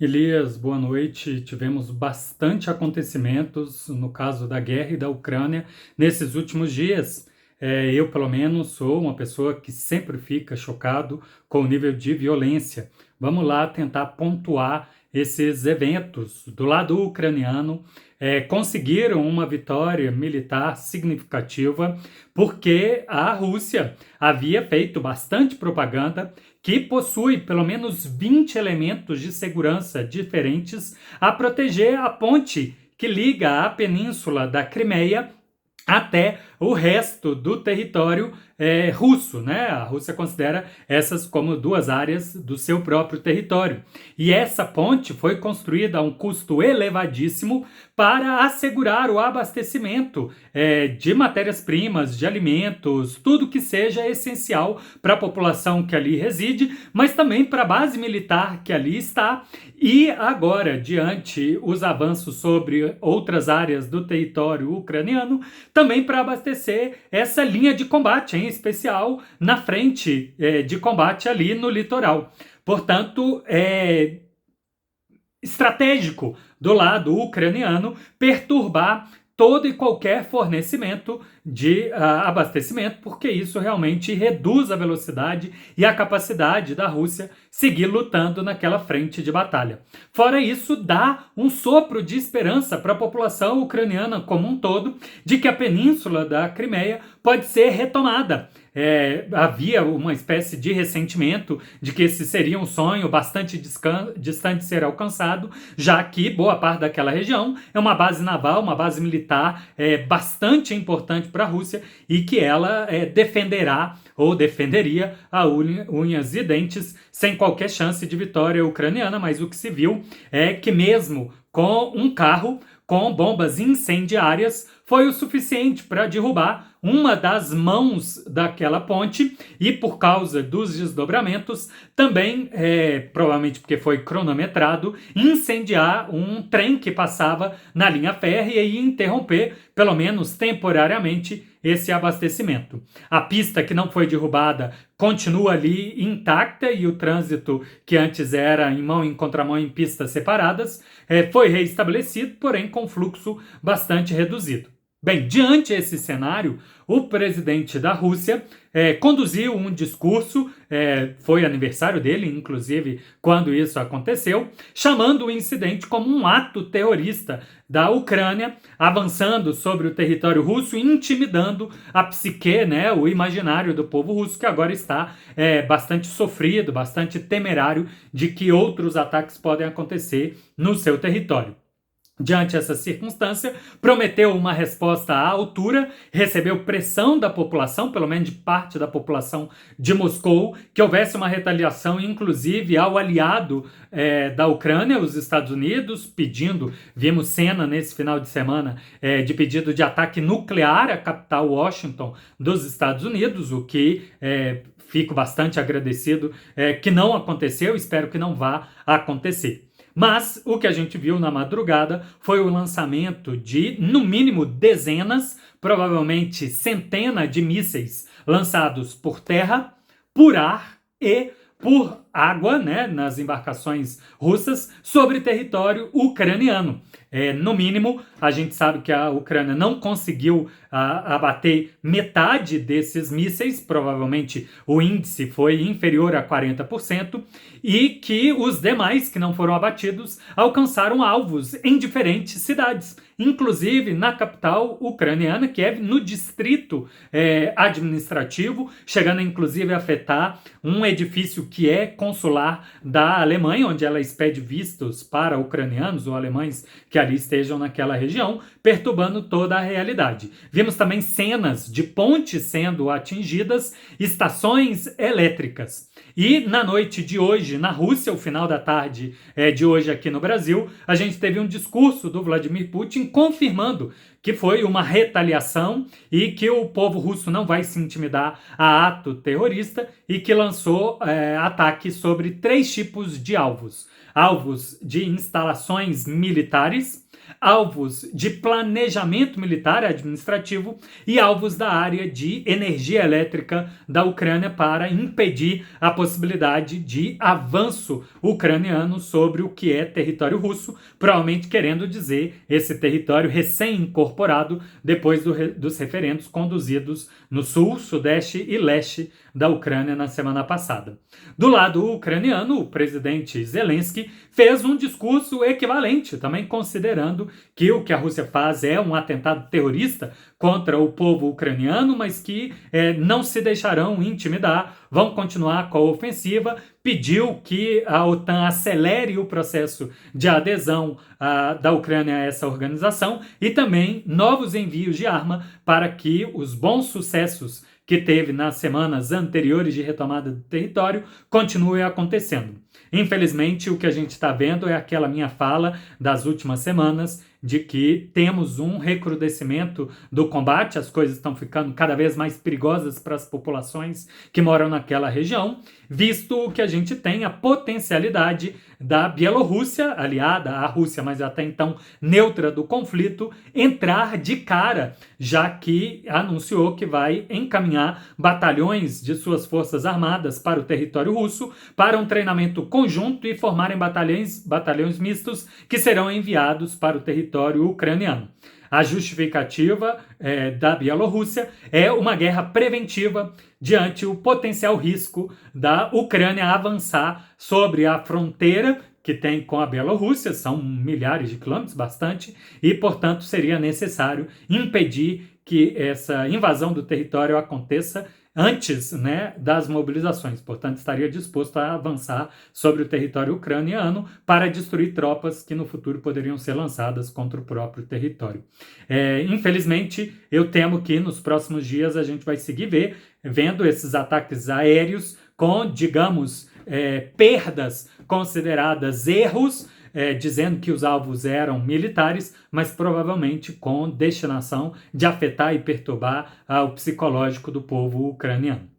Elias, boa noite. Tivemos bastante acontecimentos no caso da guerra e da Ucrânia nesses últimos dias. Eu, pelo menos, sou uma pessoa que sempre fica chocado com o nível de violência. Vamos lá tentar pontuar esses eventos. Do lado ucraniano, conseguiram uma vitória militar significativa porque a Rússia havia feito bastante propaganda que possui pelo menos 20 elementos de segurança diferentes a proteger a ponte que liga a península da Crimeia até o resto do território russo, né? A Rússia considera essas como duas áreas do seu próprio território. E essa ponte foi construída a um custo elevadíssimo para assegurar o abastecimento de matérias-primas, de alimentos, tudo que seja essencial para a população que ali reside, mas também para a base militar que ali está. E agora, diante os avanços sobre outras áreas do território ucraniano, também para abastecer essa linha de combate, em especial na frente de combate ali no litoral. Portanto, é estratégico do lado ucraniano perturbar todo e qualquer fornecimento de abastecimento, porque isso realmente reduz a velocidade e a capacidade da Rússia seguir lutando naquela frente de batalha. Fora isso, dá um sopro de esperança para a população ucraniana como um todo de que a península da Crimeia pode ser retomada. Havia uma espécie de ressentimento de que esse seria um sonho bastante distante de ser alcançado, já que boa parte daquela região é uma base naval, uma base militar bastante importante para a Rússia e que ela defenderá ou defenderia a unhas e dentes sem qualquer chance de vitória ucraniana, mas o que se viu é que mesmo com um carro com bombas incendiárias foi o suficiente para derrubar uma das mãos daquela ponte e por causa dos desdobramentos também, provavelmente porque foi cronometrado, incendiar um trem que passava na linha férrea e interromper, pelo menos temporariamente, esse abastecimento. A pista que não foi derrubada continua ali intacta e o trânsito que antes era em mão em contramão em pistas separadas foi reestabelecido, porém com fluxo bastante reduzido. Bem, diante desse cenário, o presidente da Rússia conduziu um discurso, foi aniversário dele, inclusive, quando isso aconteceu, chamando o incidente como um ato terrorista da Ucrânia, avançando sobre o território russo e intimidando a psique, né, o imaginário do povo russo, que agora está bastante sofrido, bastante temerário de que outros ataques podem acontecer no seu território. Diante dessa circunstância, prometeu uma resposta à altura, recebeu pressão da população, pelo menos de parte da população de Moscou, que houvesse uma retaliação, inclusive ao aliado da Ucrânia, os Estados Unidos, pedindo, vimos cena nesse final de semana, de pedido de ataque nuclear à capital Washington dos Estados Unidos, o que fico bastante agradecido que não aconteceu, espero que não vá acontecer. Mas o que a gente viu na madrugada foi o lançamento de, no mínimo, dezenas, provavelmente centenas de mísseis lançados por terra, por ar e por água, né, nas embarcações russas, sobre território ucraniano. No mínimo, a gente sabe que a Ucrânia não conseguiu abater metade desses mísseis, provavelmente o índice foi inferior a 40%, e que os demais que não foram abatidos alcançaram alvos em diferentes cidades, inclusive na capital ucraniana, Kiev, no distrito administrativo, chegando inclusive a afetar um edifício que é consular da Alemanha, onde ela expede vistos para ucranianos ou alemães que ali estejam naquela região, perturbando toda a realidade. Vimos também cenas de pontes sendo atingidas, estações elétricas. E na noite de hoje, na Rússia, o final da tarde de hoje aqui no Brasil, a gente teve um discurso do Vladimir Putin confirmando que foi uma retaliação e que o povo russo não vai se intimidar a ato terrorista e que lançou ataques sobre 3 tipos de alvos. Alvos de instalações militares, alvos de planejamento militar administrativo e alvos da área de energia elétrica da Ucrânia para impedir a possibilidade de avanço ucraniano sobre o que é território russo, provavelmente querendo dizer esse território recém-incorporado depois dos referendos conduzidos no sul, sudeste e leste da Ucrânia na semana passada. Do lado ucraniano, o presidente Zelensky fez um discurso equivalente, também considerando que o que a Rússia faz é um atentado terrorista contra o povo ucraniano, mas que não se deixarão intimidar, vão continuar com a ofensiva, pediu que a OTAN acelere o processo de adesão da Ucrânia a essa organização e também novos envios de arma para que os bons sucessos que teve nas semanas anteriores de retomada do território continue acontecendo. Infelizmente, o que a gente está vendo é aquela minha fala das últimas semanas de que temos um recrudescimento do combate, as coisas estão ficando cada vez mais perigosas para as populações que moram naquela região, visto que a gente tem a potencialidade da Bielorrússia, aliada à Rússia, mas até então neutra do conflito, entrar de cara, já que anunciou que vai encaminhar batalhões de suas forças armadas para o território russo para um treinamento conjunto e formarem batalhões mistos que serão enviados para o território ucraniano. A justificativa da Bielorrússia é uma guerra preventiva diante o potencial risco da Ucrânia avançar sobre a fronteira que tem com a Bielorrússia, são milhares de quilômetros, bastante, e, portanto, seria necessário impedir que essa invasão do território aconteça antes, das mobilizações. Portanto, estaria disposto a avançar sobre o território ucraniano para destruir tropas que no futuro poderiam ser lançadas contra o próprio território. Infelizmente, eu temo que nos próximos dias a gente vai seguir vendo esses ataques aéreos com, digamos, perdas consideradas erros, dizendo que os alvos eram militares, mas provavelmente com destinação de afetar e perturbar o psicológico do povo ucraniano.